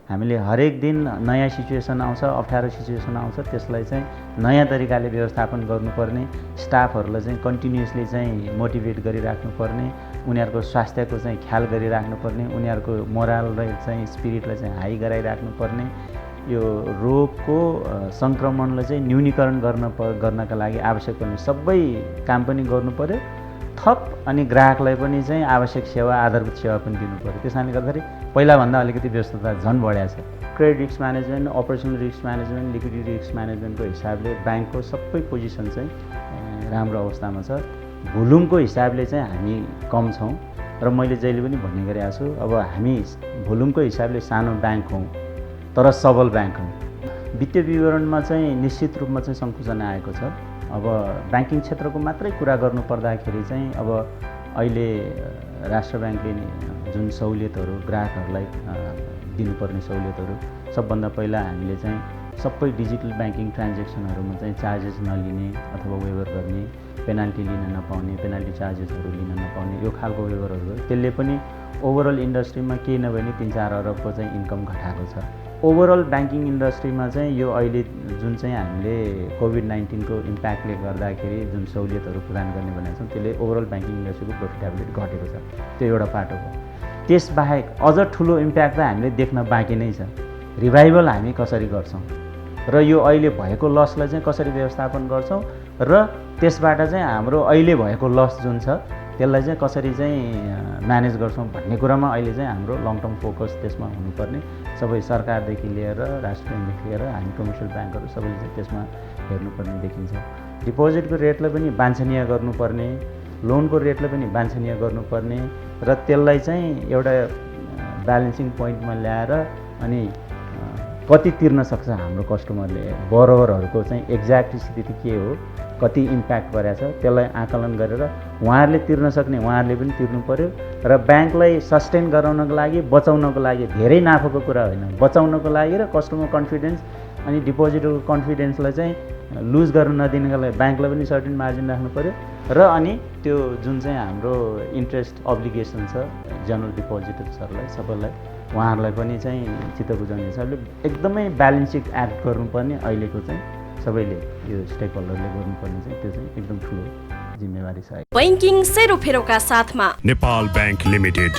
हामीले हरेक दिन नयाँ सिचुएसन आउँछ, अप्ठ्यारो सिचुएसन आउँछ, त्यसलाई चाहिँ नयाँ तरिकाले व्यवस्थापन गर्नुपर्ने, स्टाफहरूलाई चाहिँ कन्टिन्युसली चाहिँ मोटिभेट गरिराख्नुपर्ने, उनीहरूको स्वास्थ्यको चाहिँ ख्याल गरिराख्नुपर्ने, उनीहरूको मोरललाई चाहिँ स्पिरिटलाई चाहिँ हाई गराइराख्नुपर्ने, यो रोगको सङ्क्रमणलाई चाहिँ न्यूनीकरण गर्नका लागि आवश्यक पर्ने सबै काम पनि गर्नु पर्यो। थप अनि ग्राहकलाई पनि चाहिँ आवश्यक सेवा, आधारभूत सेवा पनि दिनु पर्यो। त्यस कारणले गर्दाखेरि पहिलाभन्दा अलिकति व्यस्तता झन् बढ्या छ। Credit risk management, operational risk management, liquidity risk म्यानेजमेन्टको हिसाबले ब्याङ्कको सबै पोजिसन चाहिँ राम्रो अवस्थामा छ। भोल्युमको हिसाबले चाहिँ हामी कम छौँ र मैले जहिले पनि भन्ने गरेको छु, अब हामी भोल्युमको हिसाबले सानो ब्याङ्क हौँ तर सबल ब्याङ्क हौँ। वित्तीय विवरणमा चाहिँ निश्चित रूपमा चाहिँ सङ्कुचन आएको छ। अब ब्याङ्किङ क्षेत्रको मात्रै कुरा गर्नु पर्दाखेरि चाहिँ अब अहिले राष्ट्र ब्याङ्कले जुन सहुलियतहरू ग्राहकहरूलाई दिनुपर्ने सहुलियतहरू, सबभन्दा पहिला हामीले चाहिँ सबै डिजिटल ब्याङ्किङ ट्रान्जेक्सनहरूमा चाहिँ चार्जेस नलिने अथवा वेभर गर्ने, पेनाल्टी लिन नपाउने, पेनाल्टी चार्जेसहरू लिन नपाउने, यो खालको वेभरहरू त्यसले पनि ओभरअल इन्डस्ट्रीमा केही नभए नि 3-4 अरबको चाहिँ इन्कम घटाएको छ। ओभरअल ब्याङ्किङ इन्डस्ट्रीमा चाहिँ यो अहिले जुन चाहिँ हामीले कोभिड-19 को इम्प्याक्टले गर्दाखेरि जुन सहुलियतहरू प्रदान गर्ने भनेको छौँ, त्यसले ओभरअल ब्याङ्किङ इन्डस्ट्रीको प्रोफिटेबिलिटी घटेको छ। त्यो एउटा पाटो हो। त्यसबाहेक अझ ठुलो इम्प्याक्ट त हामीले देख्न बाँकी नै छ। रिभाइभल हामी कसरी गर्छौँ र यो अहिले भएको लसलाई चाहिँ कसरी व्यवस्थापन गर्छौँ र त्यसबाट चाहिँ हाम्रो अहिले भएको लस जुन छ त्यसलाई चाहिँ कसरी चाहिँ म्यानेज गर्छौँ भन्ने कुरामा अहिले चाहिँ हाम्रो लङ टर्म फोकस त्यसमा हुनुपर्ने। सबै सरकारदेखि लिएर राष्ट्र ब्याङ्कदेखि लिएर हामी कमर्सियल ब्याङ्कहरू सबैले चाहिँ त्यसमा हेर्नुपर्ने देखिन्छ। डिपोजिटको रेटलाई पनि वाञ्छनीय गर्नुपर्ने, लोनको रेटलाई पनि वाञ्छनीय गर्नुपर्ने र त्यसलाई चाहिँ एउटा ब्यालेन्सिङ पोइन्टमा ल्याएर अनि कति तिर्न सक्छ हाम्रो कस्टमरले, बरोबरहरूको चाहिँ एक्ज्याक्ट स्थिति के हो, कति इम्प्याक्ट गरेछ त्यसलाई आकलन गरेर उहाँहरूले तिर्न सक्ने उहाँहरूले पनि तिर्नु पर्यो र ब्याङ्कलाई सस्टेन गराउनको लागि, बचाउनको लागि, धेरै नाफाको कुरा होइन, बचाउनको लागि र कस्टमर कन्फिडेन्स अनि डिपोजिटको कन्फिडेन्सलाई चाहिँ लुज गर्न नदिनको लागि ब्याङ्कलाई पनि सर्टेन मार्जिन राख्नु पर्यो र अनि त्यो जुन चाहिँ हाम्रो इन्ट्रेस्ट अब्लिगेसन छ जनरल डिपोजिटर्सहरूलाई सबैलाई उहाँहरूलाई पनि चाहिँ चित्त बुझाउने हिसाबले एकदमै ब्यालेन्स सिट एक्ट गर्नुपर्ने अहिलेको चाहिँ सबैले यो स्टेक होल्डरले गर्नुपर्ने चाहिँ त्यो चाहिँ एकदम ठुलो जिम्मेवारी छ। बैंकिङ सेरोफेरोका साथमा नेपाल बैंक लिमिटेड,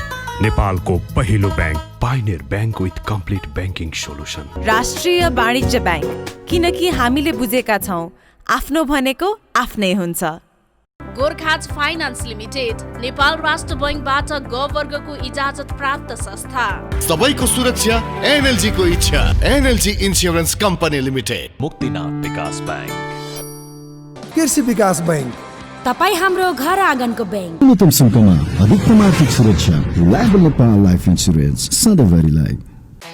नेपालको पहिलो bank, pioneer bank with complete banking solution. राष्ट्रिय वाणिज्य बैंक, किनकि हामीले बुझेका छौँ आफ्नो भनेको आफ्नै हुन्छ। गोर्खाज फाइनान्स लिमिटेड, नेपाल राष्ट्र बैंकबाट ग वर्गको इजाजत प्राप्त संस्था। सबैको सुरक्षा एनएलजी को इच्छा। NLG insurance company limited. Muktinath विकास बैंक, कृषि विकास बैंक, तपाईँ हाम्रो घर आँगनको बैंक। न्यूनतम शुल्कमा अधिकतम आर्थिक सुरक्षा। लाइफ नेपाल लाइफ इन्स्योरेन्स सधैँभरिलाई।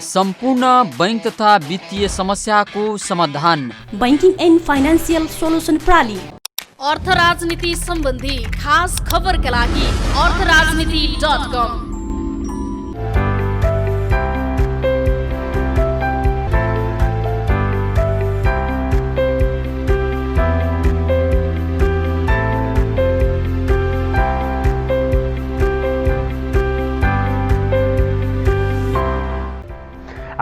सम्पूर्ण बैंक तथा वित्तीय समस्याको समाधान बैंकिङ एन्ड फाइनान्सियल सोलुसन प्रणाली। अर्थ राजनीति सम्बन्धी खास खबरका लागि अर्थराजनीति.com।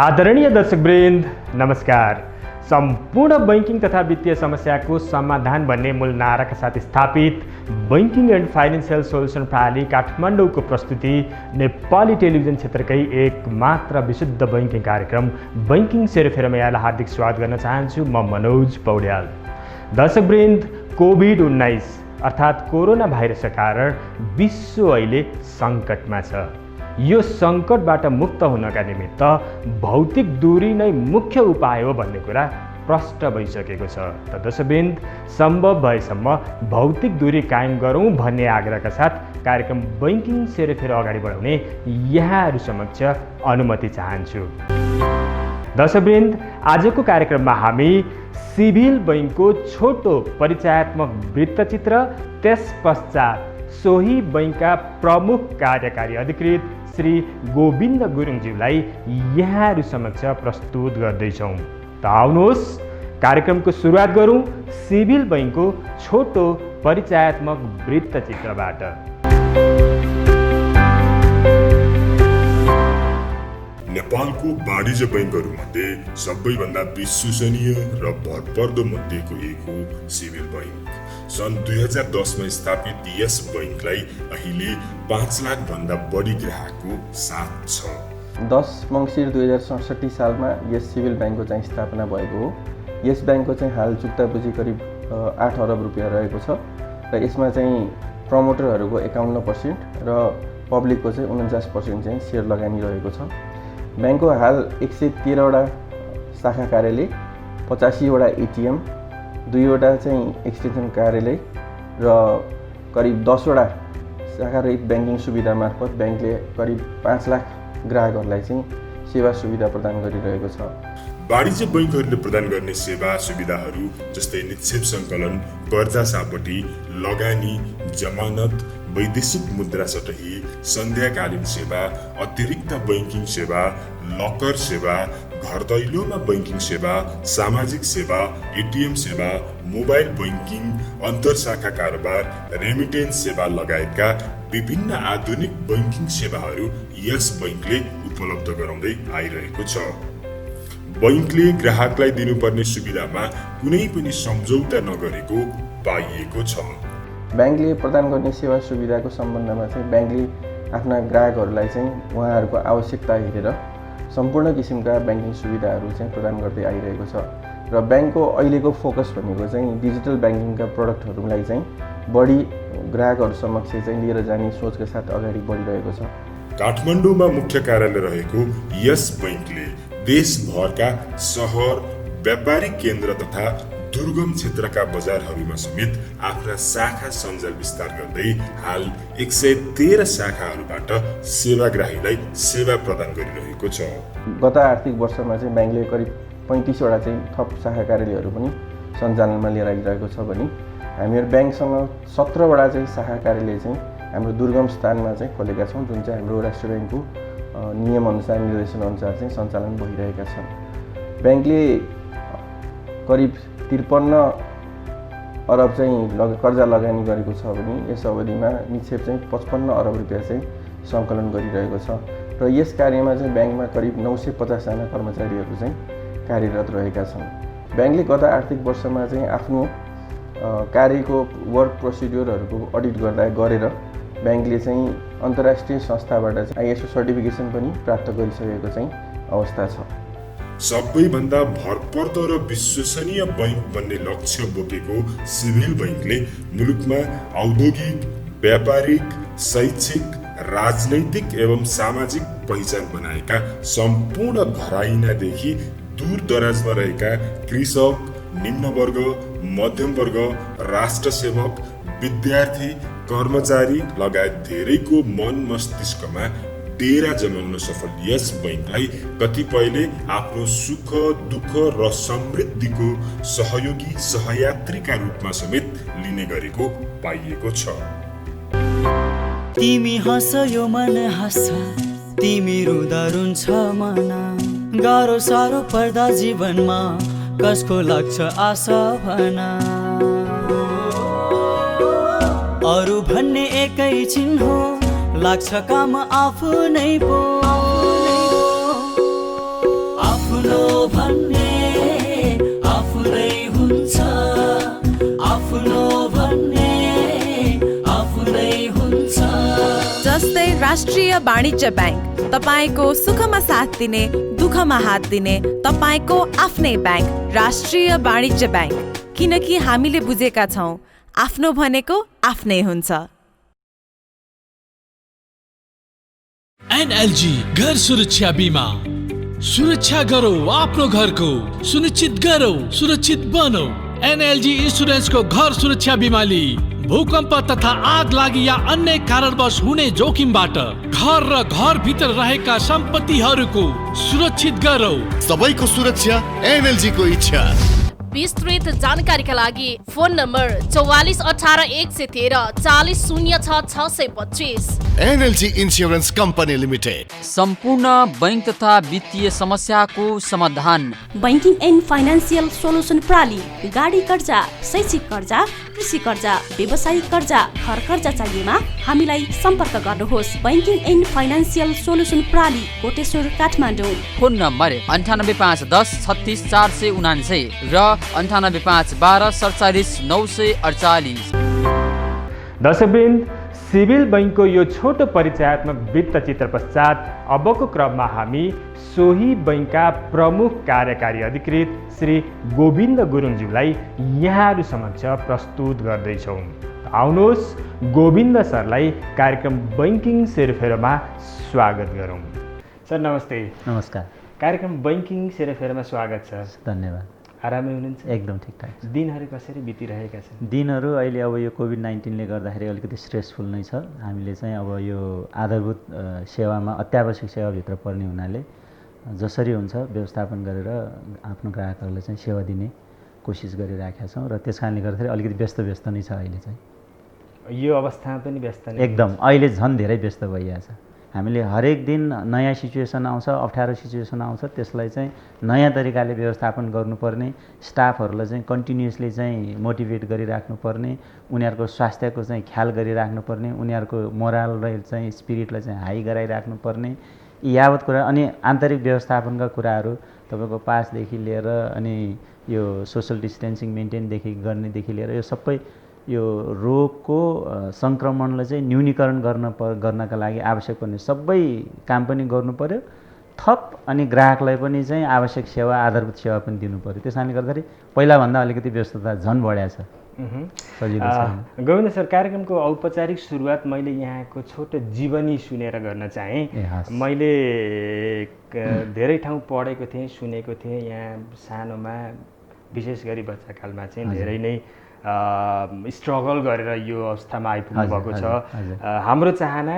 आदरणीय दर्शकवृन्द नमस्कार। सम्पूर्ण बैंकिङ तथा वित्तीय समस्याको समाधान भन्ने मूल नाराका साथ स्थापित बैंकिङ एन्ड फाइनान्सियल सोलुसन प्रणाली काठमाडौँको प्रस्तुति नेपाली टेलिभिजन क्षेत्रकै एक मात्र विशुद्ध बैंकिङ कार्यक्रम बैंकिङ सेरोफेरोमा यहाँलाई हार्दिक स्वागत गर्न चाहन्छु। म मनोज पौड्याल। दर्शकवृन्द, कोभिड-19 अर्थात् कोरोना भाइरसका कारण विश्व अहिले सङ्कटमा छ। यो सङ्कटबाट मुक्त हुनका निमित्त भौतिक दूरी नै मुख्य उपाय हो भन्ने कुरा प्रष्ट भइसकेको छ। त दर्शकवृन्द, सम्भव भएसम्म भौतिक दूरी कायम गरौँ भन्ने आग्रहका साथ कार्यक्रम बैंकिङ सेरोफेरो अगाडि बढाउने यहाँहरू समक्ष अनुमति चाहन्छु। दर्शकवृन्द, आजको कार्यक्रममा हामी सिभिल बैंकको छोटो परिचयात्मक वृत्तचित्र, त्यस पश्चात सोही बैंकका प्रमुख कार्यकारी अधिकृत श्री गोविन्द गुरुङज्यूलाई यहाँहरू समक्ष प्रस्तुत गर्दैछौँ। त आउनुहोस् कार्यक्रमको सुरुवात गरौँ सिभिल बैंकको छोटो परिचयात्मक वृत्तचित्रबाट। नेपालको वाणिज्य बैंकहरूमध्ये सबैभन्दा विश्वसनीय र भरपर्दो मध्येको एक हो सिभिल बैंक। सन् 2010 मा स्थापित यस बैंकलाई अहिले 5 लाख भन्दा बढी ग्राहकको साथ छ। 10 मङ्सिर 2067 सालमा यस सिभिल बैंकको चाहिँ स्थापना भएको हो। यस बैंकको चाहिँ हाल चुक्ता पुँजी करिब 8 अरब रुपियाँ रहेको छ र यसमा चाहिँ प्रमोटरहरूको 51% र पब्लिकको चाहिँ 49% चाहिँ सेयर लगानी रहेको छ। बैंकको हाल 113 वटा शाखा कार्यालय, 85 वटा एटिएम, 2 वटा चाहिँ एक्सटेन्सन कार्यालय र करिब 10 वटा शाखा रहित ब्याङ्किङ सुविधा मार्फत बैंकले करिब 5 लाख ग्राहकहरूलाई चाहिँ सेवा सुविधा प्रदान गरिरहेको छ। वाणिज्य बैंकहरूले प्रदान गर्ने सेवा सुविधाहरू जस्तै निक्षेप सङ्कलन, कर्जा सापटी, लगानी, जमानत, वैदेशिक मुद्रा सटही, सन्ध्याकालीन सेवा, अतिरिक्त बैंकिङ सेवा, लकर सेवा, घर दैलोमा बैंकिङ सेवा, सामाजिक सेवा, एटिएम सेवा, मोबाइल बैंकिङ, अन्तरशाखा कारोबार, रेमिटेन्स सेवा लगायतका विभिन्न आधुनिक बैंकिङ सेवाहरू यस बैंकले उपलब्ध गराउँदै आइरहेको छ। बैंकले ग्राहकलाई दिनुपर्ने सुविधामा कुनै पनि सम्झौता नगरेको पाइएको छ। बैंकले प्रदान गर्ने सेवा सुविधाको सम्बन्धमा चाहिँ बैंकले आफ्ना ग्राहकहरूलाई चाहिँ उहाँहरूको आवश्यकता हेरेर सम्पूर्ण किसिमका ब्याङ्किङ सुविधाहरू चाहिँ प्रदान गर्दै आइरहेको छ र बैंकको अहिलेको फोकस भनेको चाहिँ डिजिटल ब्याङ्किङका प्रडक्टहरूलाई चाहिँ बढी ग्राहकहरू समक्ष चाहिँ लिएर जाने सोचका साथ अगाडि बढिरहेको छ। काठमाडौँमा मुख्य कार्यालय रहेको यस बैंकले देशभरका सहर, व्यापारिक केन्द्र तथा दुर्गम क्षेत्रका बजारहरूमा समेत आफ्ना शाखा सञ्जाल विस्तार गर्दै हाल 113 शाखाहरूबाट सेवाग्राहीलाई सेवा प्रदान गरिरहेको छ। गत आर्थिक वर्षमा चाहिँ बैंकले करिब 35 वटा चाहिँ थप शाखा कार्यालयहरू पनि सञ्चालनमा लिएर आइरहेको छ भने हामीहरू बैंकसँग 17 वटा चाहिँ शाखा कार्यालय चाहिँ हाम्रो दुर्गम स्थानमा चाहिँ खोलेका छौँ, जुन चाहिँ हाम्रो राष्ट्र बैंकको नियमअनुसार निर्देशनअनुसार चाहिँ सञ्चालन भइरहेका छन्। बैंकले करिब 53 अरब चाहिँ कर्जा लगानी गरेको छ भने यस अवधिमा निक्षेप चाहिँ 55 अरब रुपियाँ चाहिँ सङ्कलन गरिरहेको छ र यस कार्यमा चाहिँ बैंकमा करिब 950 जना कर्मचारीहरू चाहिँ कार्यरत रहेका छन्। बैंकले गत आर्थिक वर्षमा चाहिँ आफ्नो कार्यको वर्क प्रोसिड्युरहरूको अडिट गरेर बैंकले चाहिँ अन्तर्राष्ट्रिय संस्थाबाट चाहिँ ISO सर्टिफिकेसन पनि प्राप्त गरिसकेको चाहिँ अवस्था छ। सबैभन्दा भरपर्दो र विश्वसनीय बैंक बन्ने लक्ष्य बोकेको सिभिल बैंकले मुलुकमा औद्योगिक, व्यापारिक, शैक्षिक, राजनैतिक एवं सामाजिक पहिचान बनाएका सम्पूर्ण घराइनादेखि दूर दराजमा रहेका कृषक, निम्नवर्ग, मध्यमवर्ग, राष्ट्र सेवक, विद्यार्थी, कर्मचारी लगायत धेरैको मन मस्तिष्कमा डेरा जमाउन सफल यस बैंकलाई कतिपयले आफ्नो सुख, दुःख र समृद्धिको सहयोगी सहयात्रीका रूपमा समेत लिने गरेको पाइएको छ। तिमी हँस यो मन हँस, तिमी रुँदा रुन्छ मन, गाह्रो साह्रो पर्दा जीवनमा कसको लाग्छ आशा भना, अरू भन्ने एकैछिन हो, लाग्छ काम आफ्नै पो, आफ्नो भन्ने आफूलाई हुन्छ, आफ्नो भन्ने आफूलाई हुन्छ। जस्तै राष्ट्रिय वाणिज्य ब्याङ्क, तपाईको सुखमा साथ दिने, दुःखमा हात दिने, तपाईको आफ्नै ब्याङ्क राष्ट्रिय वाणिज्य ब्याङ्क। किनकि हामीले बुझेका छौँ आफ्नो भनेको आफ्नै हुन्छ। एनएलजी घर सुरक्षा बीमा, सुरक्षा गरौ आफ्नो घरको, सुनिश्चित गरौ सुरक्षित बनौ। एनएलजी इन्स्योरेन्सको घर सुरक्षा बीमाले भूकम्प तथा आग लागि या अन्य कारणवश हुने जोखिमबाट घर र घरभित्र रहेका सम्पत्तिहरूको सुरक्षित गरौ। सबैको सुरक्षा एनएलजी को इच्छा। विस्तृत जानकारीका लागि phone number 44 18 113 40 06 625। NLG insurance company limited. सम्पूर्ण बैंक तथा वित्तीय समस्याको समाधान। बैंकिङ एन्ड फाइनान्सियल सोलुसन प्रणाली। गाडी कर्जा, शैक्षिक कर्जा, कृषि कर्जा, व्यवसायिक कर्जा, घर कर्जा चाहिएमा हामीलाई सम्पर्क गर्नुहोस्। बैंकिङ एन्ड फाइनान्सियल सोलुसन प्रणाली, कोटेश्वर, काठमाडौँ। फोन नम्बर 985110 36 479 र 985112 47 948। दर्शकवृन्द, सिभिल बैंकको यो छोटो परिचयात्मक वृत्त चित्र पश्चात अबको क्रममा हामी सोही बैंकका प्रमुख कार्यकारी अधिकृत श्री गोविन्द गुरुङज्यूलाई यहाँहरू समक्ष प्रस्तुत गर्दैछौँ। आउनुहोस् गोविन्द सरलाई कार्यक्रम बैंकिङ सेरोफेरोमा स्वागत गरौँ। सर नमस्ते। नमस्कार। कार्यक्रम बैंकिङ सेरोफेरोमा स्वागत छ। धन्यवाद। आरामै हुनुहुन्छ? एकदम ठिकठाक। दिनहरू कसरी बितिरहेका छन्? दिनहरू अहिले अब यो कोभिड-19ले गर्दाखेरि अलिकति स्ट्रेसफुल नै छ। हामीले चाहिँ अब यो आधारभूत सेवामा अत्यावश्यक सेवाभित्र पर्ने हुनाले जसरी हुन्छ व्यवस्थापन गरेर आफ्नो ग्राहकहरूलाई चाहिँ सेवा दिने कोसिस गरिराखेका छौँ र त्यस कारणले गर्दाखेरि अलिकति व्यस्त नै छ अहिले चाहिँ। यो अवस्थामा पनि व्यस्त नै? एकदम, अहिले झन् धेरै व्यस्त भइरहेछ। हामीले हरेक दिन नयाँ सिचुएसन आउँछ, अप्ठ्यारो सिचुएसन आउँछ, त्यसलाई चाहिँ नयाँ तरिकाले व्यवस्थापन गर्नुपर्ने, स्टाफहरूलाई चाहिँ कन्टिन्युसली चाहिँ मोटिभेट गरिराख्नुपर्ने, उनीहरूको स्वास्थ्यको चाहिँ ख्याल गरिराख्नुपर्ने, उनीहरूको मोरल र चाहिँ स्पिरिटलाई चाहिँ हाई गराइराख्नुपर्ने, यी यावत कुरा। अनि आन्तरिक व्यवस्थापनका कुराहरू तपाईँको पासदेखि लिएर अनि यो सोसल डिस्टेन्सिङ मेन्टेनदेखि गर्नेदेखि लिएर यो सबै यो रोगको सङ्क्रमणलाई चाहिँ न्यूनीकरण गर्नका लागि आवश्यक पर्ने सबै काम पनि गर्नु पर्यो, थप अनि ग्राहकलाई पनि चाहिँ आवश्यक सेवा, आधारभूत सेवा पनि दिनु पर्यो। त्यस कारणले गर्दाखेरि पहिलाभन्दा अलिकति व्यस्तता झन् बढ्या छ। सजिलो छ। गोविन्द सर, कार्यक्रमको औपचारिक सुरुवात मैले यहाँको छोटो जीवनी सुनेर गर्न चाहेँ। मैले धेरै ठाउँ पढेको थिएँ, सुनेको थिएँ। यहाँ सानोमा विशेष गरी बच्चाकालमा चाहिँ धेरै नै स्ट्रगल गरेर यो अवस्थामा आइपुग्नु भएको छ। हाम्रो चाहना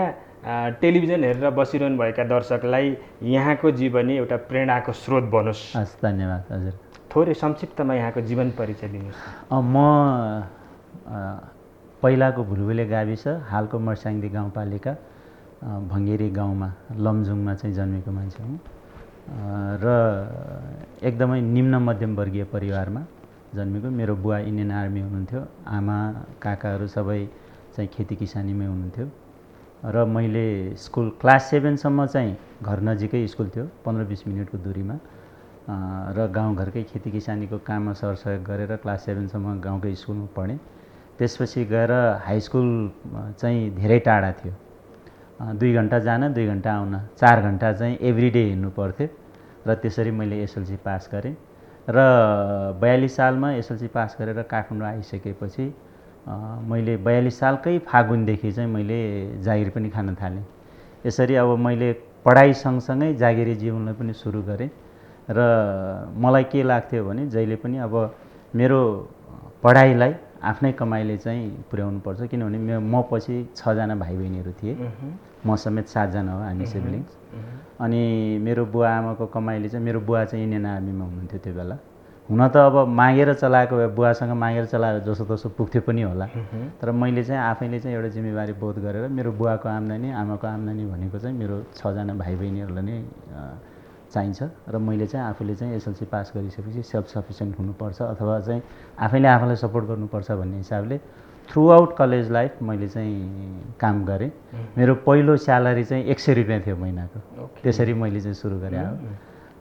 टेलिभिजन हेरेर बसिरहनुभएका दर्शकलाई यहाँको जीवनी एउटा प्रेरणाको स्रोत बनोस्। धन्यवाद। हजुर, थोरै संक्षिप्तमा यहाँको जीवन परिचय दिनुहोस्। म पहिलाको भुलभुले गाविस, हालको मर्स्याङदी गाउँपालिका भङ्गेरी गाउँमा लमजुङमा चाहिँ जन्मेको मान्छे हुँ र एकदमै निम्न मध्यम वर्गीय परिवारमा जन्मेको। मेरो बुवा इन्डियन आर्मी हुनुहुन्थ्यो, आमा काकाहरू सबै चाहिँ खेती किसानीमै हुनुहुन्थ्यो र मैले स्कुल क्लास 7सम्म चाहिँ घर नजिकै स्कुल थियो, 15-20 मिनटको दूरीमा, र गाउँघरकै खेती किसानीको काममा सरसहयोग गरेर क्लास 7सम्म गाउँकै स्कुलमा पढेँ। त्यसपछि गएर हाई स्कुल चाहिँ धेरै टाढा थियो, 2 घन्टा जान 2 घन्टा आउन, 4 घन्टा चाहिँ एभ्रिडे हिँड्नु पर्थ्यो र त्यसरी मैले एसएलसी पास गरेँ। र 42 सालमा एसएलसी पास गरेर काठमाडौँ आइसकेपछि मैले 42 सालकै फागुनदेखि चाहिँ मैले जागिर पनि खान थालेँ। यसरी अब मैले पढाइ सँगसँगै जागिरी जीवनलाई पनि सुरु गरेँ र मलाई के लाग्थ्यो भने जहिले पनि अब मेरो पढाइलाई आफ्नै कमाइले चाहिँ पुर्याउनुपर्छ, किनभने म पछि 6 जना भाइ बहिनीहरू थिए, म समेत 7 जना हो हामी सिब्लिङ्स। अनि मेरो बुवा आमाको कमाइले चाहिँ, मेरो बुवा चाहिँ इन्डियन आर्मीमा हुनुहुन्थ्यो त्यो बेला। हुन त अब मागेर चलाएको भए, बुवासँग मागेर चलाएको जसोतसो पुग्थ्यो पनि होला, तर मैले चाहिँ आफैले चाहिँ एउटा जिम्मेवारी बोध गरेर मेरो बुवाको आम्दानी, आमाको आम्दानी भनेको चाहिँ मेरो 6 जना भाइ बहिनीहरूलाई नै चाहिन्छ र मैले चाहिँ आफूले चाहिँ एसएलसी पास गरिसकेपछि सेल्फ सफिसियन्ट हुनुपर्छ अथवा चाहिँ आफैले आफूलाई सपोर्ट गर्नुपर्छ भन्ने हिसाबले थ्रु आउट कलेज लाइफ मैले चाहिँ काम गरेँ। मेरो पहिलो स्यालेरी चाहिँ 100 रुपियाँ थियो महिनाको, त्यसरी मैले चाहिँ सुरु गरेँ हो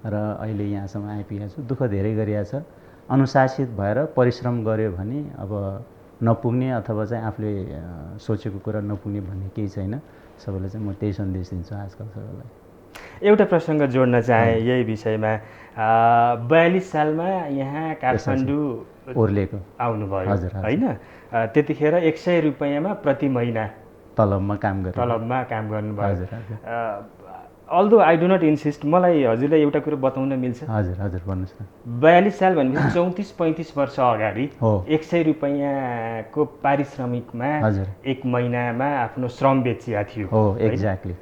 र अहिले यहाँसम्म आइपुगेको छु। दुःख धेरै गरिएको छ, अनुशासित भएर परिश्रम गर्यो भने अब नपुग्ने अथवा चाहिँ आफूले सोचेको कुरा नपुग्ने भन्ने केही छैन। सबैलाई चाहिँ म त्यही सन्देश दिन्छु आजकल सबैलाई। एउटा प्रसङ्ग जोड्न चाहे यही विषयमा। 42 सालमा यहाँ काठमाडौँ ओर्लेको आउनुभयो होइन? त्यतिखेर 100 रुपियाँमा प्रति महिना तलबमा काम गर्नुभयो। Although I do not insist, मलाई हजुरलाई एउटा कुरो बताउन मिल्छ? हजुर हजुर भन्नुहोस् न। 42 साल भनेपछि 34-35 वर्ष अगाडि 100 रुपियाँको पारिश्रमिकमा एक महिनामा आफ्नो श्रम बेचिया थियो। हो, एक्ज्याक्टली।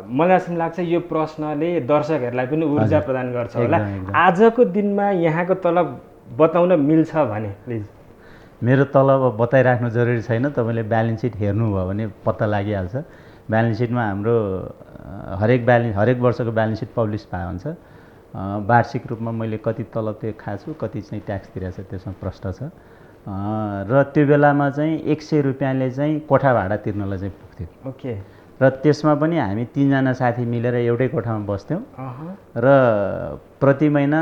मलाई जस्तो लाग्छ यो प्रश्नले दर्शकहरूलाई पनि ऊर्जा प्रदान गर्छ होला। आजको दिनमा यहाँको तलब बताउन मिल्छ भने प्लिज। मेरो तल अब बताइराख्नु जरुरी छैन, तपाईँले ब्यालेन्स सिट हेर्नुभयो भने पत्ता लागिहाल्छ। ब्यालेन्स सिटमा हाम्रो हरेक वर्षको ब्यालेन्स सिट पब्लिस भएको हुन्छ। वार्षिक रूपमा मैले कति तलब खाएको छु, कति चाहिँ ट्याक्स तिरेको छ त्यसमा प्रष्ट छ। र त्यो बेलामा चाहिँ 100 रुपियाँले चाहिँ कोठा भाडा तिर्नलाई चाहिँ पुग्थ्यो। ओके। र त्यसमा पनि हामी 3 जना साथी मिलेर एउटै कोठामा बस्थ्यौँ र प्रति महिना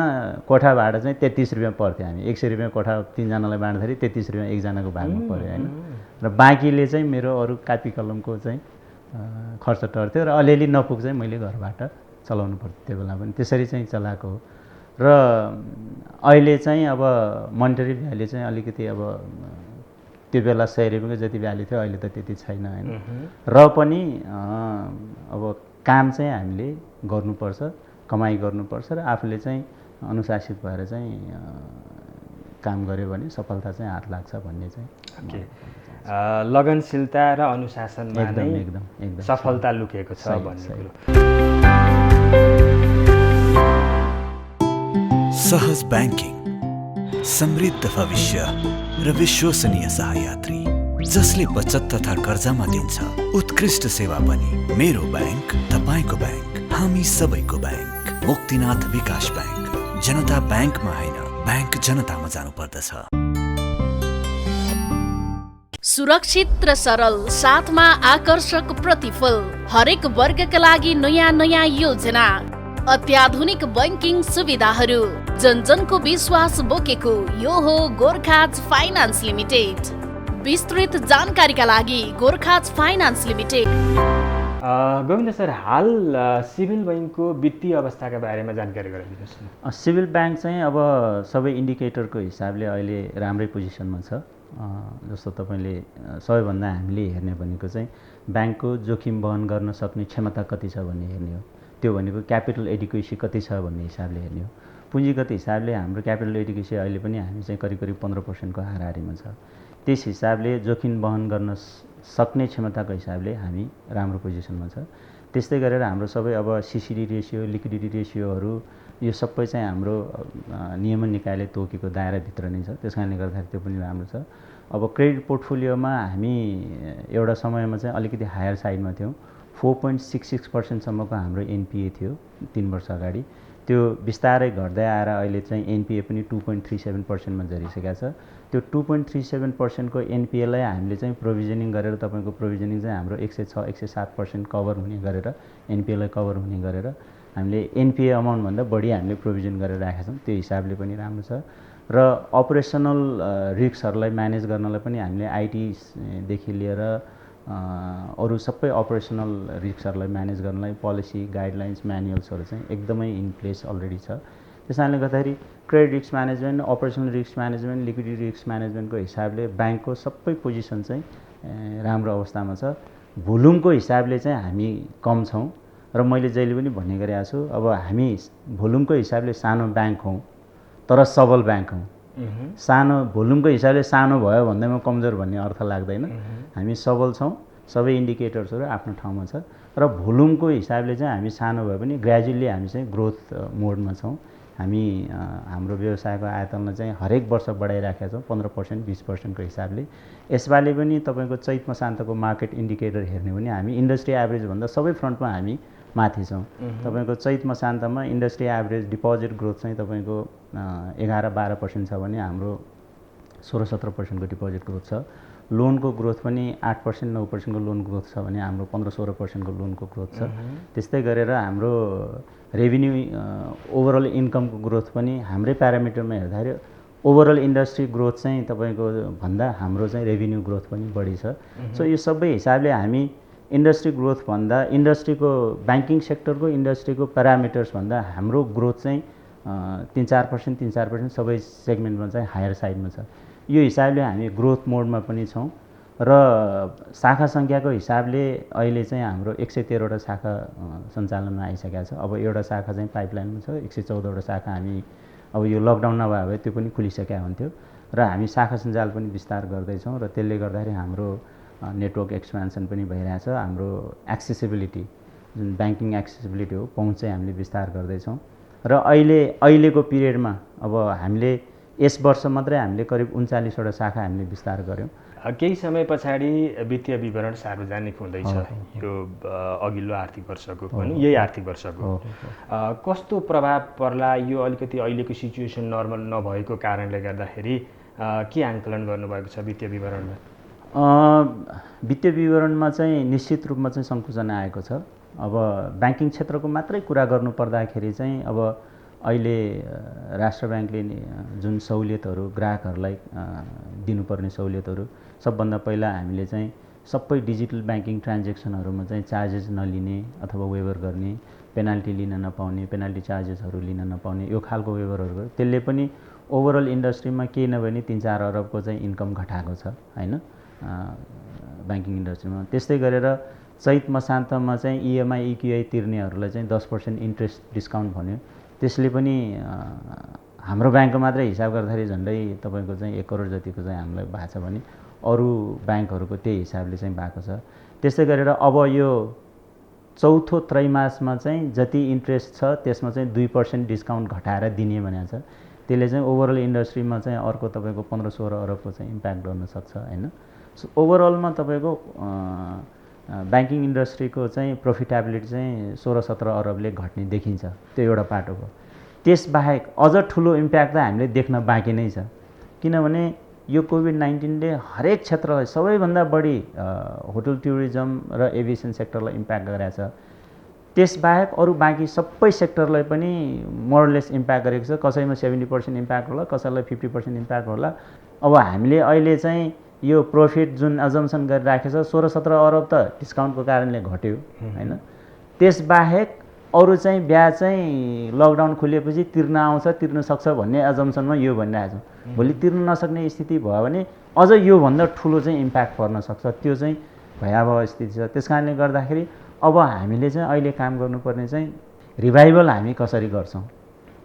कोठा भाडा चाहिँ 33 रुपियाँ पर्थ्यो। हामी 100 रुपियाँ कोठा 3 जनालाई बाँड्दाखेरि 33 रुपियाँ एकजनाको भागमा पऱ्यो होइन। र बाँकीले चाहिँ मेरो अरू कापी कलमको चाहिँ खर्च टर्थ्यो र अलिअलि नपुग चाहिँ मैले घरबाट चलाउनु पर्थ्यो त्यो बेला पनि, त्यसरी चाहिँ चलाएको हो। र अहिले चाहिँ अब मोनेटरी भ्यालु चाहिँ अलिकति अब त्यो बेला 100 रुपियाँको जति भ्यालु थियो, अहिले त त्यति छैन होइन। र पनि अब काम चाहिँ हामीले गर्नुपर्छ, कमाइ गर्नुपर्छ र आफूले चाहिँ अनुशासित भएर चाहिँ काम गऱ्यो भने सफलता चाहिँ हात लाग्छ भन्ने चाहिँ लगनशीलता र अनुशासनमा नै एकदम सफलता लुकेको छ भन्ने कुरो। सहज ब्याङ्किङ, समृद्ध भविष्य र विश्वसनीय सहयात्री जसले बचत तथा कर्जामा दिन्छ उत्कृष्ट सेवा पनि। मेरो ब्याङ्क, तपाईको ब्याङ्क, हामी सबैको ब्याङ्क। मुक्तिनाथ विकास ब्याङ्क। जनता ब्याङ्कमा होइन, ब्याङ्क जनतामा जानुपर्दछ। सुरक्षित र सरल, साथमा आकर्षक प्रतिफल, हरेक वर्गका लागि नयाँ नयाँ योजना, अत्याधुनिक बैंकिङ सुविधाहरू, जनजनको विश्वास बोकेको यो हो गोर्खाज फाइनान्स लिमिटेड। विस्तृत जानकारीका लागि Gorkhas finance limited. Govind sir, हाल सिभिल बैंकको वित्तीय अवस्थाका बारेमा जानकारी गराइदिनुहोस् न। सिभिल ब्याङ्क चाहिँ अब सबै इन्डिकेटरको हिसाबले अहिले राम्रै पोजिसनमा छ। जस्तो तपाईँले सबैभन्दा हामीले हेर्ने भनेको चाहिँ ब्याङ्कको जोखिम वहन गर्न सक्ने क्षमता कति छ भन्ने हेर्ने हो। त्यो भनेको क्यापिटल एडिक्वेसी कति छ भन्ने हिसाबले हेर्ने हो। पुँजीगत हिसाबले हाम्रो क्यापिटल एडिक्वेसी अहिले पनि हामी चाहिँ करिब 15% हाराहारीमा छ। त्यस हिसाबले जोखिम वहन गर्न सक्ने क्षमताको हिसाबले हामी राम्रो पोजिसनमा छ। त्यस्तै गरेर हाम्रो सबै अब सिसिडी रेसियो, लिक्विडिटी रेसियोहरू यो सबै चाहिँ हाम्रो नियमन निकायले तोकेको दायराभित्र नै छ। त्यस कारणले गर्दाखेरि त्यो पनि राम्रो छ। अब क्रेडिट पोर्टफोलियोमा हामी एउटा समयमा चाहिँ अलिकति हायर साइडमा थियौँ। 4.66% सम्मको हाम्रो एनपिए थियो 3 वर्ष अगाडि। त्यो बिस्तारै घट्दै आएर अहिले चाहिँ एनपिए पनि 2.37% मा झरिसकेको छ। त्यो 2.37% को एनपिएलाई हामीले चाहिँ प्रोभिजनिङ गरेर, तपाईँको प्रोभिजनिङ चाहिँ हाम्रो 106-107% कभर हुने गरेर, एनपिएलाई कभर हुने गरेर हामीले एनपिए अमाउन्टभन्दा बढी हामीले प्रोभिजन गरेर राखेका छौँ। त्यो हिसाबले पनि राम्रो छ। र अपरेसनल रिस्कहरूलाई म्यानेज गर्नलाई पनि हामीले आइटीदेखि लिएर अरू सबै अपरेसनल रिस्कहरूलाई म्यानेज गर्नलाई पोलिसी, गाइडलाइन्स, म्यानुअल्सहरू चाहिँ एकदमै इन प्लेस अलरेडी छ। त्यस कारणले गर्दाखेरि credit risk management, operational risk management, liquidity risk म्यानेजमेन्टको हिसाबले ब्याङ्कको सबै पोजिसन चाहिँ राम्रो अवस्थामा छ। भोल्युमको हिसाबले चाहिँ हामी कम छौँ र मैले जहिले पनि भन्ने गरेको छु, अब हामी भोल्युमको हिसाबले सानो ब्याङ्क हौँ तर सबल ब्याङ्क हौँ। सानो भोल्युमको हिसाबले सानो भयो भन्दैमा कमजोर भन्ने अर्थ लाग्दैन। हामी सबल छौँ, सबै इन्डिकेटर्सहरू आफ्नो ठाउँमा छ र भोल्युमको हिसाबले चाहिँ हामी सानो भए पनि ग्रेजुअली हामी चाहिँ ग्रोथ मोडमा छौँ। हामी हाम्रो व्यवसायको आयतनलाई चाहिँ हरेक वर्ष बढाइराखेका छौँ 15%, 20% को हिसाबले। यसपालि पनि तपाईँको चैत मसान्तको मार्केट इन्डिकेटर हेर्ने भने हामी इन्डस्ट्री एभरेजभन्दा सबै फ्रन्टमा हामी माथि छौँ। तपाईँको चैत मसान्तमा इन्डस्ट्री एभरेज डिपोजिट ग्रोथ चाहिँ तपाईँको 11-12% छ भने हाम्रो 16-17% को डिपोजिट ग्रोथ छ। लोनको ग्रोथ पनि 8%, 9% को लोन ग्रोथ छ भने हाम्रो 15-16% को लोनको ग्रोथ छ। त्यस्तै गरेर हाम्रो रेभिन्यू ओभरअल इन्कमको ग्रोथ पनि हाम्रै प्यारामिटरमा हेर्दाखेरि ओभरअल इन्डस्ट्री ग्रोथ चाहिँ तपाईँको भन्दा हाम्रो चाहिँ रेभिन्यू ग्रोथ पनि बढी छ। सो यो सबै हिसाबले हामी इन्डस्ट्री ग्रोथ भन्दा, इन्डस्ट्रीको ब्याङ्किङ सेक्टरको इन्डस्ट्रीको प्यारामिटर्स भन्दा हाम्रो ग्रोथ चाहिँ 3-4% सबै सेगमेन्टमा चाहिँ हायर साइडमा छ। यो हिसाबले हामी ग्रोथ मोडमा पनि छौँ र शाखा सङ्ख्याको हिसाबले अहिले चाहिँ हाम्रो 113वटा शाखा सञ्चालनमा आइसकेको छ। अब एउटा शाखा चाहिँ पाइपलाइनमा छ, 114वटा शाखा हामी अब यो लकडाउन नभए भए त्यो पनि खुलिसकेका हुन्थ्यो र हामी शाखा सञ्जाल पनि विस्तार गर्दैछौँ र त्यसले गर्दाखेरि हाम्रो नेटवर्क एक्सपेन्सन पनि भइरहेछ। हाम्रो एक्सेसिबिलिटी, जुन ब्याङ्किङ एक्सेसिबिलिटी हो, पहुँच चाहिँ हामीले विस्तार गर्दैछौँ र अहिलेको पिरियडमा अब हामीले यस वर्ष मात्रै हामीले करिब 39वटा शाखा हामीले विस्तार गऱ्यौँ। केही समय पछाडि वित्तीय विवरण सार्वजनिक हुँदैछ यो अघिल्लो आर्थिक वर्षको पनि यही आर्थिक वर्षको कस्तो प्रभाव पर्ला यो अलिकति अहिलेको सिचुएसन नर्मल नभएको कारणले गर्दाखेरि के आकलन गर्नुभएको छ वित्तीय विवरणमा? वित्तीय विवरणमा चाहिँ निश्चित रूपमा चाहिँ सङ्कुचन आएको छ। अब ब्याङ्किङ क्षेत्रको मात्रै कुरा गर्नु पर्दाखेरि चाहिँ अब अहिले राष्ट्र ब्याङ्कले जुन सहुलियतहरू ग्राहकहरूलाई दिनुपर्ने सहुलियतहरू सबभन्दा पहिला हामीले चाहिँ सबै डिजिटल ब्याङ्किङ ट्रान्जेक्सनहरूमा चाहिँ चार्जेस नलिने अथवा वेभर गर्ने, पेनाल्टी लिन नपाउने, पेनाल्टी चार्जेसहरू लिन नपाउने यो खालको वेभरहरू त्यसले पनि ओभरअल इन्डस्ट्रीमा केही नभए नि 3-4 अरबको चाहिँ इन्कम घटाएको छ हैन ब्याङ्किङ इन्डस्ट्रीमा। त्यस्तै गरेर चैत मसान्तमा चाहिँ इएमआई इक्युआई तिर्नेहरूलाई चाहिँ 10% इन्ट्रेस्ट डिस्काउन्ट भन्यो। त्यसले पनि हाम्रो ब्याङ्कको मात्रै हिसाब गर्दाखेरि झन्डै तपाईँको चाहिँ 1 करोड जतिको चाहिँ हामीलाई भएको छ भने अरू ब्याङ्कहरूको त्यही हिसाबले चाहिँ भएको छ। त्यस्तै गरेर अब यो चौथो त्रैमासमा चाहिँ जति इन्ट्रेस्ट छ त्यसमा चाहिँ 2% डिस्काउन्ट घटाएर दिने भनेको छ। त्यसले चाहिँ ओभरअल इन्डस्ट्रीमा चाहिँ अर्को तपाईँको 15-16 अरबको चाहिँ इम्प्याक्ट गर्न सक्छ हैन। सो ओभरअलमा तपाईँको ब्याङ्किङ इन्डस्ट्रीको चाहिँ प्रोफिटेबिलिटी चाहिँ 16-17 अरबले घट्ने देखिन्छ। त्यो एउटा पाटो हो। त्यसबाहेक अझ ठुलो इम्प्याक्ट त हामीले देख्न बाँकी नै छ, किनभने यो कोभिड-19ले हरेक क्षेत्रलाई सबैभन्दा बढी होटल टुरिज्म र एभिएसन सेक्टरलाई इम्प्याक्ट गरेको छ। त्यसबाहेक अरू बाँकी सबै सेक्टरलाई पनि मोरलेस इम्प्याक्ट गरेको छ। कसैमा 70% इम्प्याक्ट होला, कसैलाई 50% इम्प्याक्ट होला। अब हामीले अहिले चाहिँ यो प्रफिट जुन अजम्सन गरिराखेको छ 16-17 अरब त डिस्काउन्टको कारणले घट्यो हैन। त्यसबाहेक अरू चाहिँ ब्याज चाहिँ लकडाउन खुलेपछि तिर्न आउँछ, तिर्न सक्छ भन्ने अजम्सनमा यो भनिरहेको छ। भोलि तिर्न नसक्ने स्थिति भयो भने अझ योभन्दा ठुलो चाहिँ इम्प्याक्ट पर्न सक्छ। त्यो चाहिँ भयावह स्थिति छ। त्यस कारणले गर्दाखेरि अब हामीले चाहिँ अहिले काम गर्नुपर्ने चाहिँ रिभाइभल हामी कसरी गर्छौँ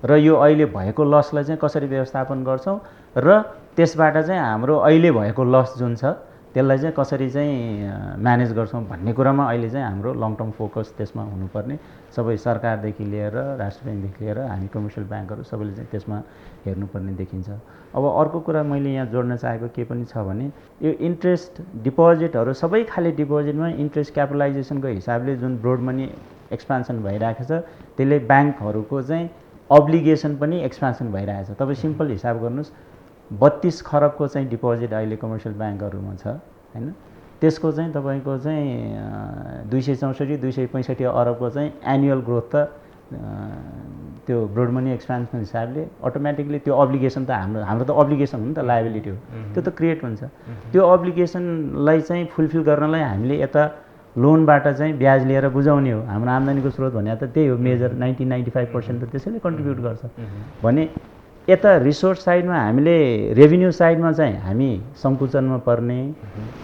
र यो अहिले भएको लसलाई चाहिँ कसरी व्यवस्थापन गर्छौँ र त्यसबाट चाहिँ हाम्रो अहिले भएको लस जुन छ त्यसलाई चाहिँ कसरी चाहिँ म्यानेज गर्छौँ भन्ने कुरामा अहिले चाहिँ हाम्रो लङ टर्म फोकस त्यसमा हुनुपर्ने। सबै सरकारदेखि लिएर राष्ट्र ब्याङ्कदेखि लिएर हामी कमर्सियल ब्याङ्कहरू सबैले चाहिँ त्यसमा हेर्नुपर्ने देखिन्छ। अब अर्को कुरा मैले यहाँ जोड्न चाहेको के पनि छ भने यो इन्ट्रेस्ट डिपोजिटहरू सबै खाले डिपोजिटमा इन्ट्रेस्ट क्यापिटलाइजेसनको हिसाबले जुन ब्रोड मनी एक्सपान्सन भइरहेको छ त्यसले ब्याङ्कहरूको चाहिँ अब्लिगेसन पनि एक्सपान्सन भइरहेको छ। तपाईँ सिम्पल हिसाब गर्नुहोस् 32 खरबको चाहिँ डिपोजिट अहिले कमर्सियल ब्याङ्कहरूमा छ हैन। त्यसको चाहिँ तपाईँको चाहिँ 264-265 अरबको चाहिँ एनुअल ग्रोथ त त्यो ब्रोड मनी एक्सपान्सन हिसाबले अटोमेटिकली त्यो अब्लिगेसन त हाम्रो त अब्लिगेसन हो नि त, लायबिलिटी हो, त्यो त क्रिएट हुन्छ। त्यो अब्लिगेसनलाई चाहिँ फुलफिल गर्नलाई हामीले यता लोनबाट चाहिँ ब्याज लिएर बुझाउने हो। हाम्रो आम्दानीको स्रोत भने त त्यही हो, मेजर 90-95% त त्यसैले कन्ट्रिब्युट गर्छ भने यता रिसोर्स साइडमा हामीले रेभिन्यू साइडमा चाहिँ हामी सङ्कुचनमा पर्ने,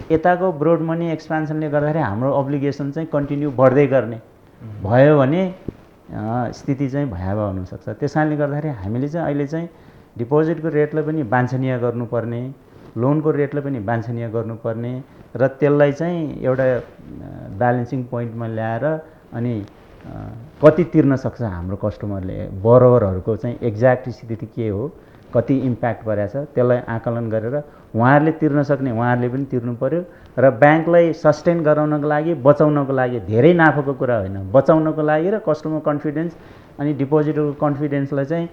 यताको ब्रोड मनी एक्सपान्सनले गर्दाखेरि हाम्रो अब्लिगेसन चाहिँ कन्टिन्यू बढ्दै गर्ने भयो भने स्थिति चाहिँ भयावह हुनसक्छ। त्यस कारणले गर्दाखेरि हामीले चाहिँ अहिले चाहिँ डिपोजिटको रेटलाई पनि वाञ्छनीय गर्नुपर्ने, लोनको रेटलाई पनि वाञ्छनीय गर्नुपर्ने र त्यसलाई चाहिँ एउटा ब्यालेन्सिङ पोइन्टमा ल्याएर अनि कति तिर्न सक्छ हाम्रो कस्टमरले, बोरोवरहरूको चाहिँ एक्ज्याक्ट स्थिति के हो, कति इम्प्याक्ट परेको छ त्यसलाई आकलन गरेर उहाँहरूले तिर्न सक्ने उहाँहरूले पनि तिर्नु पर्यो र ब्याङ्कलाई सस्टेन गराउनको लागि बचाउनको लागि धेरै नाफाको कुरा होइन, बचाउनको लागि र कस्टमर कन्फिडेन्स अनि डिपोजिटरको कन्फिडेन्सलाई चाहिँ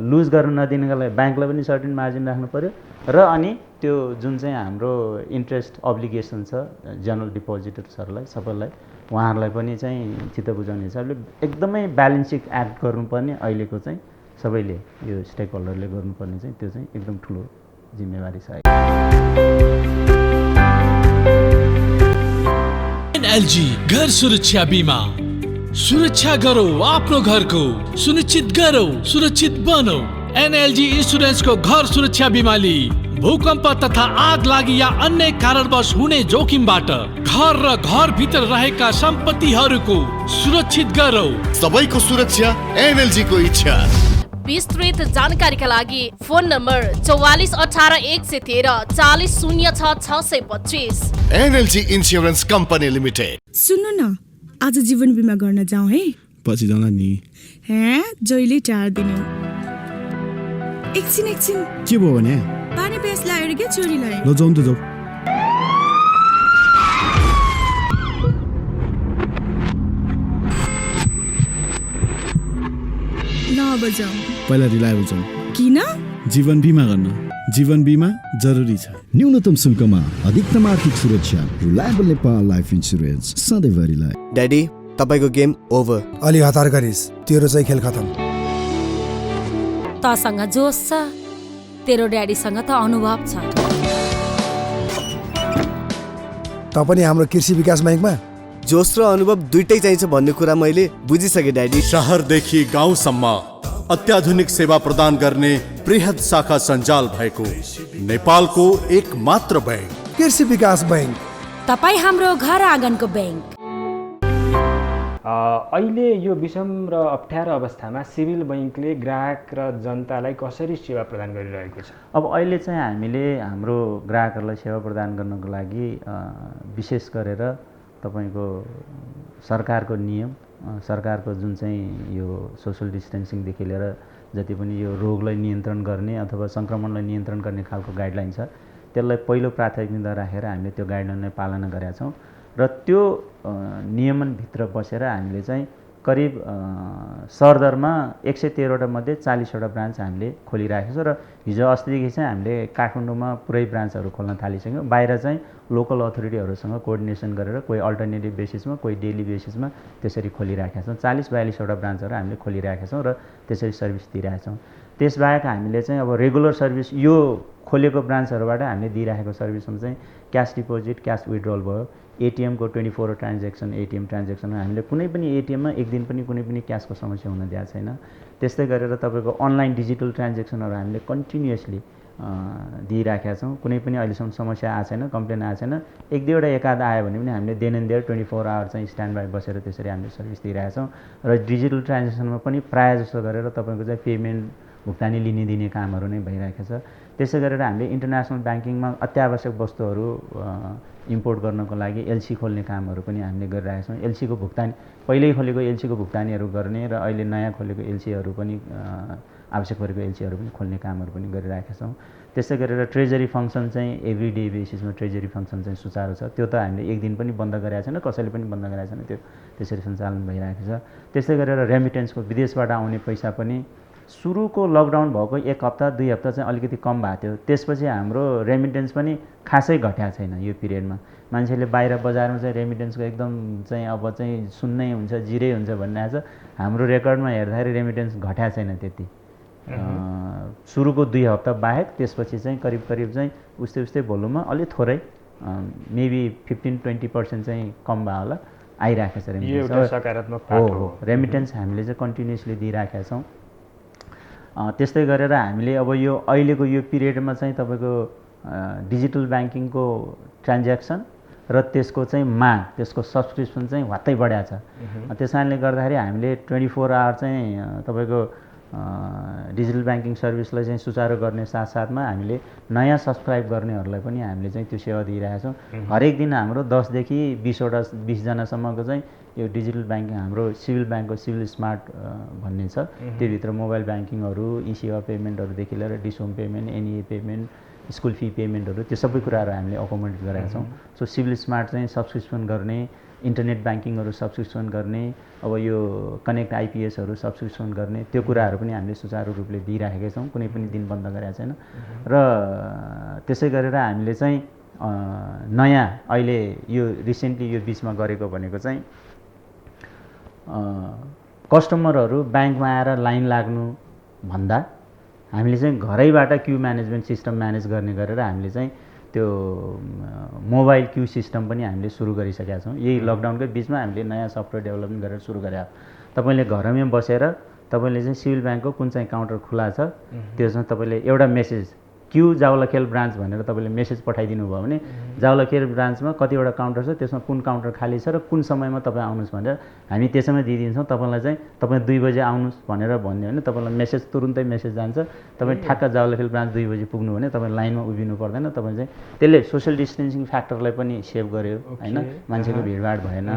लुज गर्न नदिनको लागि ब्याङ्कलाई पनि सर्टेन मार्जिन राख्नु पर्यो र अनि त्यो जुन चाहिँ हाम्रो इन्ट्रेस्ट अब्लिगेसन छ जनरल डिपोजिटर्सहरूलाई सबैलाई उहाँहरूलाई पनि चाहिँ चित्त बुझाउने हिसाबले एकदमै ब्यालेन्सिङ एक्ट गर्नुपर्ने अहिलेको चाहिँ सबैले यो स्टेक होल्डरले गर्नुपर्ने चाहिँ त्यो चाहिँ एकदम ठुलो जिम्मेवारी छ। एनएलजी घर सुरक्षा बीमा, सुरक्षा गरौ आफ्नो घरको, सुनिश्चित गरौ सुरक्षित बनौ। एनएलजी इन्स्योरेन्सको घर सुरक्षा बीमाले भूकम्प तथा आग लागि या अन्य कारणवश हुने जोखिमबाट घर र घरभित्र रहेका सम्पत्तिहरूको सुरक्षित गरौ। सबैको सुरक्षा एनएलजी को इच्छा। विस्तृत जानकारीका लागि phone number 4418 113 4006 625। NLG insurance company limited. सुन्नु न, आज जीवन बिमा गर्न जाउँ है? पछि जाउँला नि। हे, जहिले टार्दिनु। एकछिन के भयो भने पानी प्यास लाग्यो क्या छोरीलाई ल जाउँ त जाउँ ल अब जाउँ पहिला रिलायबल जाउँ किन जीवन बिमा गर्न जीवन बिमा जरुरी छ न्यूनतम शुल्कमा अधिकतम आर्थिक सुरक्षा रिलायबल नेपाल लाइफ इन्सुरेन्स सधैँभरिलाई ड्याडी तपाईको गेम ओभर अलि हतार गरिस् तेरो चाहिँ खेल खतम तसँग जोस छ तेरो ड्याडीसँग त अनुभव छ त पनि हाम्रो कृषि विकास बैंकमा जोस र अनुभव दुइटै चाहिन्छ भन्ने कुरा मैले बुझिसके ड्याडी शहरदेखि गाउँसम्म अत्याधुनिक सेवा प्रदान गर्ने बृहत शाखा सञ्जाल भएको नेपालको एक मात्र बैंक कृषि विकास बैंक तपाई हाम्रो घर आँगनको बैंक अहिले यो विषम र अप्ठ्यारो अवस्थामा सिभिल बैंकले ग्राहक र जनतालाई कसरी सेवा प्रदान गरिरहेको छ अब अहिले चाहिँ हामीले हाम्रो ग्राहकहरूलाई सेवा प्रदान गर्नको लागि विशेष गरेर तपाईको सरकारको नियम सरकारको जुन चाहिँ यो सोशल डिस्टेन्सिङदेखि लिएर जति पनि यो रोगलाई नियन्त्रण गर्ने अथवा सङ्क्रमणलाई नियन्त्रण गर्ने खालको गाइडलाइन छ त्यसलाई पहिलो प्राथमिकता राखेर हामीले त्यो गाइडलाइनलाई पालना गरेका छौँ र त्यो नियमनभित्र बसेर हामीले चाहिँ करिब सरदरमा 113वटा मध्ये 40वटा ब्रान्च हामीले खोलिराखेको छौँ र हिजो अस्तिदेखि चाहिँ हामीले काठमाडौँमा पुरै ब्रान्चहरू खोल्न थालिसक्यौँ बाहिर चाहिँ लोकल अथोरिटीहरूसँग कोअर्डिनेसन गरेर कोही अल्टरनेटिभ बेसिसमा कोही डेली बेसिसमा त्यसरी खोलिराखेका छौँ 40-42वटा ब्रान्चहरू हामीले खोलिराखेका छौँ र त्यसरी सर्भिस दिइरहेका छौँ त्यसबाहेक हामीले चाहिँ अब रेगुलर सर्भिस यो खोलेको ब्रान्चहरूबाट हामीले दिइराखेको सर्भिसमा चाहिँ क्यास डिपोजिट क्यास विथड्रल भयो एटिएमको 24 ट्रान्जेक्सन एटिएम ट्रान्जेक्सनमा हामीले कुनै पनि एटिएममा एक दिन पनि कुनै पनि क्यासको समस्या हुन दिएको छैन त्यस्तै गरेर तपाईँको अनलाइन डिजिटल ट्रान्जेक्सनहरू हामीले कन्टिन्युअसली दिइराखेका छौँ कुनै पनि अहिलेसम्म समस्या आएको छैन कम्प्लेन आएको छैन एक दुईवटा एकाध आयो भने पनि हामीले देन एन्ड देयर 24 आवर चाहिँ स्ट्यान्ड बाई बसेर त्यसरी हामीले सर्भिस दिइरहेका छौँ र डिजिटल ट्रान्जेक्सनमा पनि प्रायः जस्तो गरेर तपाईँको चाहिँ पेमेन्ट भुक्तानी लिने दिने कामहरू नै भइरहेको छ त्यसै गरेर हामीले इन्टरनेसनल ब्याङ्किङमा अत्यावश्यक वस्तुहरू इम्पोर्ट गर्नको लागि एलसी खोल्ने कामहरू पनि हामीले गरिरहेका छौँ एलसीको भुक्तानी पहिल्यै खोलेको एलसीको भुक्तानीहरू गर्ने र अहिले नयाँ खोलेको एलसीहरू पनि आवश्यक परेको एलसीहरू पनि खोल्ने कामहरू पनि गरिरहेका छौँ त्यसै गरेर ट्रेजरी फङ्सन चाहिँ एभ्री डे बेसिसमा ट्रेजरी फङ्सन चाहिँ सुचारू छ त्यो त हामीले एक दिन पनि बन्द गरेका छैन कसैले पनि बन्द गरेका छैन त्यो त्यसरी सञ्चालन भइरहेको छ त्यसै गरेर रेमिटेन्सको विदेशबाट आउने पैसा पनि सुरुको लकडाउन भएको 1 हप्ता 2 हप्ता चाहिँ अलिकति कम भएको थियो त्यसपछि हाम्रो रेमिटेन्स पनि खासै घट्या छैन यो पिरियडमा मान्छेले बाहिर बजारमा चाहिँ रेमिटेन्सको एकदम चाहिँ अब चाहिँ सुन्नै हुन्छ जिरै हुन्छ भनिरहेको छ हाम्रो रेकर्डमा हेर्दाखेरि रेमिटेन्स घट्या छैन त्यति सुरुको 2 हप्ता बाहेक त्यसपछि चाहिँ करिब चाहिँ उस्तै भोल्युममा अलि थोरै मेबी 15-20% चाहिँ कम भयो होला आइरहेको छ रेमिटेन्स हो रेमिटेन्स हामीले चाहिँ कन्टिन्युसली दिइरहेका छौँ त्यस्तै गरेर हामीले अब यो अहिलेको यो पिरियडमा चाहिँ तपाईँको डिजिटल ब्याङ्किङको ट्रान्ज्याक्सन र त्यसको चाहिँ माग त्यसको सब्सक्रिप्सन चाहिँ वात्तै बढाएको छ त्यस कारणले गर्दाखेरि हामीले 24 आवर चाहिँ तपाईँको डिजिटल ब्याङ्किङ सर्भिसलाई चाहिँ सुचारू गर्ने साथसाथमा हामीले नयाँ सब्सक्राइब गर्नेहरूलाई पनि हामीले चाहिँ त्यो सेवा दिइरहेका छौँ हरेक दिन हाम्रो 10 देखि 20 जनासम्मको चाहिँ यो डिजिटल ब्याङ्किङ हाम्रो सिभिल ब्याङ्कको सिभिल स्मार्ट भन्ने छ त्योभित्र मोबाइल ब्याङ्किङहरू ई-सेवा पेमेन्टहरूदेखि लिएर डिसोम payment NEA payment school fee पेमेन्टहरू त्यो सबै कुराहरू हामीले अकोमोडेट गरेका छौँ सो सिभिल स्मार्ट चाहिँ सब्सक्रिप्सन गर्ने इन्टरनेट ब्याङ्किङहरू सब्सक्रिप्सन गर्ने अब यो कनेक्ट आइपिएसहरू सब्सक्रिप्सन गर्ने त्यो कुराहरू पनि हामीले सुचारू रूपले दिइराखेका छौँ कुनै पनि दिन बन्द गरेका छैन र त्यसै गरेर हामीले चाहिँ नयाँ अहिले यो रिसेन्टली यो बिचमा गरेको भनेको चाहिँ कस्टमरहरू ब्याङ्कमा आएर लाइन लाग्नु भन्दा हामीले चाहिँ घरैबाट क्यू म्यानेजमेन्ट सिस्टम म्यानेज गर्ने गरेर हामीले चाहिँ त्यो मोबाइल क्यू सिस्टम पनि हामीले सुरु गरिसकेका छौँ यही लकडाउनकै बिचमा हामीले नयाँ सफ्टवेयर डेभलपमेन्ट गरेर सुरु गरे तपाईँले घरमै बसेर तपाईँले चाहिँ सिभिल ब्याङ्कको कुन चाहिँ काउन्टर खुला छ त्यो चाहिँ तपाईँले एउटा मेसेज क्यु जावलाखेल ब्रान्च भनेर तपाईँले मेसेज पठाइदिनु भयो भने जावलाखेल ब्रान्चमा कतिवटा काउन्टर छ, त्यसमा कुन काउन्टर खाली छ र कुन समयमा तपाईँ आउनुहोस् भनेर हामी त्यसैमा दिइदिन्छौँ। तपाईँलाई चाहिँ तपाईँ 2 बजे आउनुहोस् भनेर भन्यो भने तपाईँलाई मेसेज तुरुन्तै मेसेज जान्छ। तपाईँ ठ्याक्क जावलाखेल ब्रान्च 2 बजे पुग्नु भने तपाईँ लाइनमा उभिनु पर्दैन। तपाईँ चाहिँ त्यसले सोसियल डिस्टेन्सिङ फ्याक्टरलाई पनि सेभ गर्यो होइन, मान्छेको भिडभाड भएन।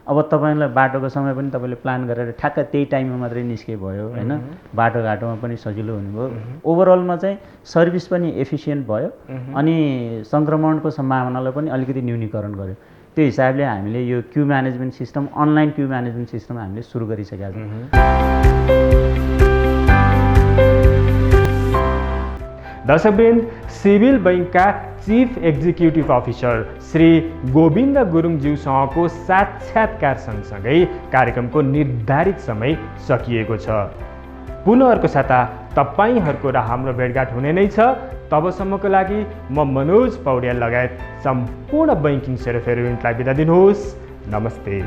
अब तपाईँलाई बाटोको समय पनि तपाईँले प्लान गरेर ठ्याक्क त्यही टाइममा मात्रै निस्के भयो होइन, बाटोघाटोमा पनि सजिलो हुनुभयो। ओभरअलमा चाहिँ सर्भिस पनि एफिसियन्ट भयो अनि सङ्क्रमणको सम्भावनालाई पनि अलिकति न्यूनीकरण गर्यो। त्यो हिसाबले हामीले यो queue management system, online queue management system हामीले सुरु गरिसकेका छौँ। दर्शकवृन्द, सिभिल बैंकका chief executive officer Shri Govind गुरुङज्यूसँगको साक्षात्कार सँगसँगै कार्यक्रमको निर्धारित समय सकिएको छ। पुनः अर्को साता तपाईँहरूको र हाम्रो भेटघाट हुने नै छ। तबसम्मको लागि म मनोज पौड्याल लगायत सम्पूर्ण बैंकिङ सेरोफेरो युनिटलाई बिदा दिनुहोस्। नमस्ते।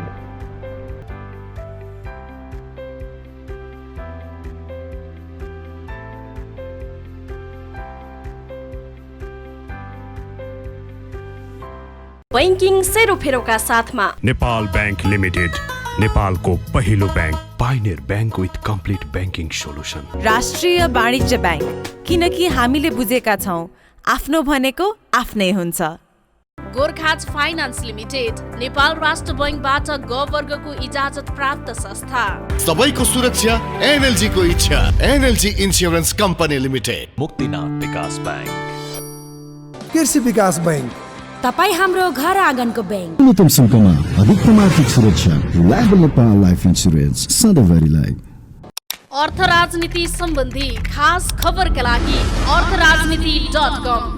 बैंकिङ सेरोफेरोका साथमा नेपाल बैंक लिमिटेड, नेपालको पहिलो bank, pioneer bank with complete banking solution. राष्ट्रिय वाणिज्य ब्याङ्क, किनकि हामीले बुझेका छौँ आफ्नो भनेको आफ्नै हुन्छ। गोर्खाज फाइनान्स लिमिटेड, नेपाल राष्ट्र बैंकबाट ग वर्गको इजाजत प्राप्त संस्था। सबैको सुरक्षा एनएलजी को इच्छा। NLG insurance company limited. Muktinath विकास बैंक, कृषि विकास बैंक, तपाईँ हाम्रो घर आँगनको बैंक। न्यूनतम शुल्कमा अधिकतम आर्थिक सुरक्षा, रिलायबल नेपाल लाइफ इन्स्योरेन्स, सधैँभरिलाई। अर्थ राजनीति सम्बन्धी खास खबरका लागि अर्थराजनीति.com